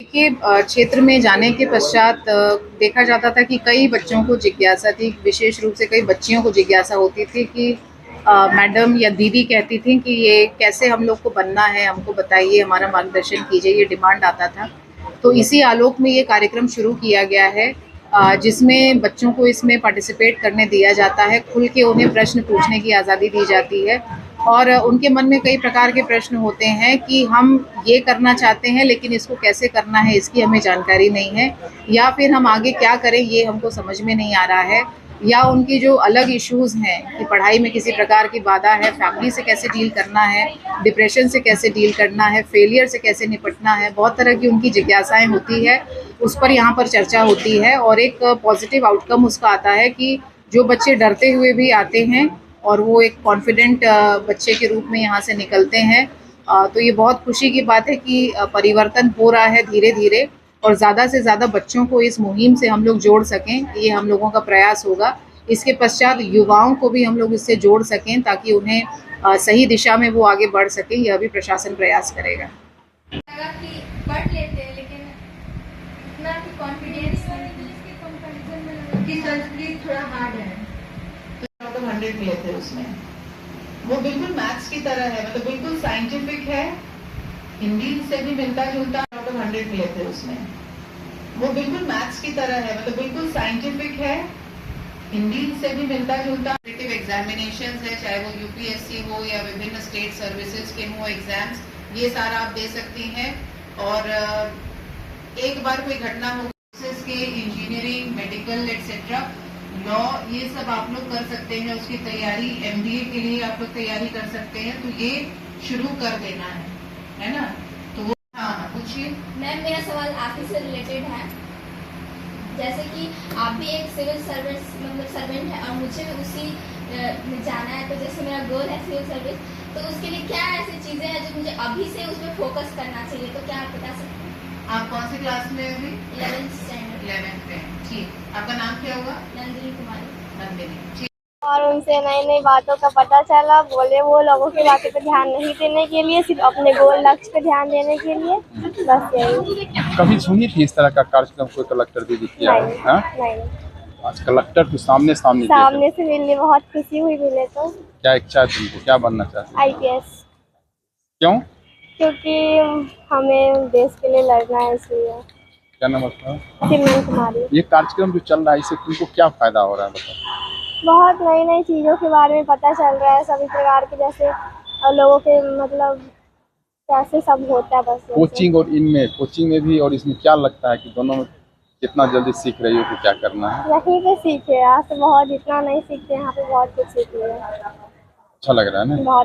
के क्षेत्र में जाने के पश्चात देखा जाता था कि कई बच्चों को जिज्ञासा थी, विशेष रूप से कई बच्चियों को जिज्ञासा होती थी कि मैडम या दीदी कहती थी कि ये कैसे हम लोग को बनना है, हमको बताइए, हमारा मार्गदर्शन कीजिए, ये डिमांड आता था। तो इसी आलोक में ये कार्यक्रम शुरू किया गया है, जिसमें बच्चों को इसमें पार्टिसिपेट करने दिया जाता है, खुल के उन्हें प्रश्न पूछने की आज़ादी दी जाती है और उनके मन में कई प्रकार के प्रश्न होते हैं कि हम ये करना चाहते हैं लेकिन इसको कैसे करना है इसकी हमें जानकारी नहीं है, या फिर हम आगे क्या करें ये हमको समझ में नहीं आ रहा है, या उनकी जो अलग इश्यूज़ हैं कि पढ़ाई में किसी प्रकार की बाधा है, फैमिली से कैसे डील करना है, डिप्रेशन से कैसे डील करना है, फेलियर से कैसे निपटना है, बहुत तरह की उनकी जिज्ञासाएं होती है, उस पर यहाँ पर चर्चा होती है और एक पॉजिटिव आउटकम उसका आता है कि जो बच्चे डरते हुए भी आते हैं और वो एक कॉन्फिडेंट बच्चे के रूप में यहाँ से निकलते हैं। तो ये बहुत खुशी की बात है कि परिवर्तन हो रहा है धीरे धीरे और ज़्यादा से ज़्यादा बच्चों को इस मुहिम से हम लोग जोड़ सकें, ये हम लोगों का प्रयास होगा। इसके पश्चात युवाओं को भी हम लोग इससे जोड़ सकें ताकि उन्हें सही दिशा में वो आगे बढ़ सकें, यह भी प्रशासन प्रयास करेगा। पढ़ लेते हैं लेकिन इतना कॉन्फिडेंस कि संस्कृत थोड़ा हार्ड है, तो 100 मिले थे उसमें। वो बिल्कुल मैथ्स की तरह है, मतलब बिल्कुल साइंटिफिक है, हिंदी से भी मिलता जुलता। 100 मिले थे उसमें। वो बिल्कुल मैथ्स की तरह है, मतलब बिल्कुल साइंटिफिक है, हिंदी से भी मिलता जुलता। एग्जामिनेशंस है, चाहे वो यूपीएससी हो या विभिन्न स्टेट सर्विसेज के हो एग्जाम्स, ये सारा आप दे सकती हैं। और एक बार कोई घटना हो के इंजीनियरिंग, मेडिकल एक्सेट्रा, लॉ, ये सब आप लोग कर सकते हैं। उसकी तैयारी एमबीए के लिए आप लोग तैयारी कर सकते हैं, तो ये शुरू कर देना है ना। तो वो हाँ पूछिए मैम। मेरा सवाल आपसे से रिलेटेड है, जैसे कि आप भी एक सिविल सर्विस मतलब सर्वेंट है और मुझे भी उसी में जाना है, तो जैसे मेरा गोल है सिविल सर्विस, तो उसके लिए क्या ऐसी चीजें हैं जो मुझे अभी से उसमें फोकस करना चाहिए, तो क्या आप बता सकते हैं? आप कौन सी क्लास में अभी? 11th standard. 11th में, ठीक। आपका नाम क्या होगा? नंदिनी कुमारी। नंदिनी, ठीक। और उनसे नई नई बातों का पता चला। बोले वो लोगों की बातों पर ध्यान नहीं देने के लिए, सिर्फ अपने गोल लक्ष्य पे ध्यान देने के लिए, बस यही। कभी सुनी थी इस तरह का कार्यक्रम कोई कलेक्टर दीदी किया है? नहीं। आज कलेक्टर तो सामने से मिलने बहुत खुशी हुई मिले तो। क्या इच्छा है तुमको, क्या बनना चाहती हो? IPS। क्यों? क्योंकि हमें देश के लिए लड़ना है, इसलिए। क्या नाम आपका? सिमरन कुमारी। ये कार्यक्रम जो चल रहा है इससे तुमको क्या फायदा हो रहा है बताओ? बहुत नई नई चीज़ों के बारे में पता चल रहा है, सभी प्रकार के, जैसे लोगों के मतलब कैसे सब होता है। बस कोचिंग और इनमें, कोचिंग में भी और इसमें क्या लगता है कि दोनों में कितना जल्दी सीख रही हो कि क्या करना है? यहीं पे सीखे, यहाँ से बहुत, इतना नहीं सीखते, यहाँ पे बहुत कुछ सीख लिया। अच्छा लग रहा है ना? बहुत।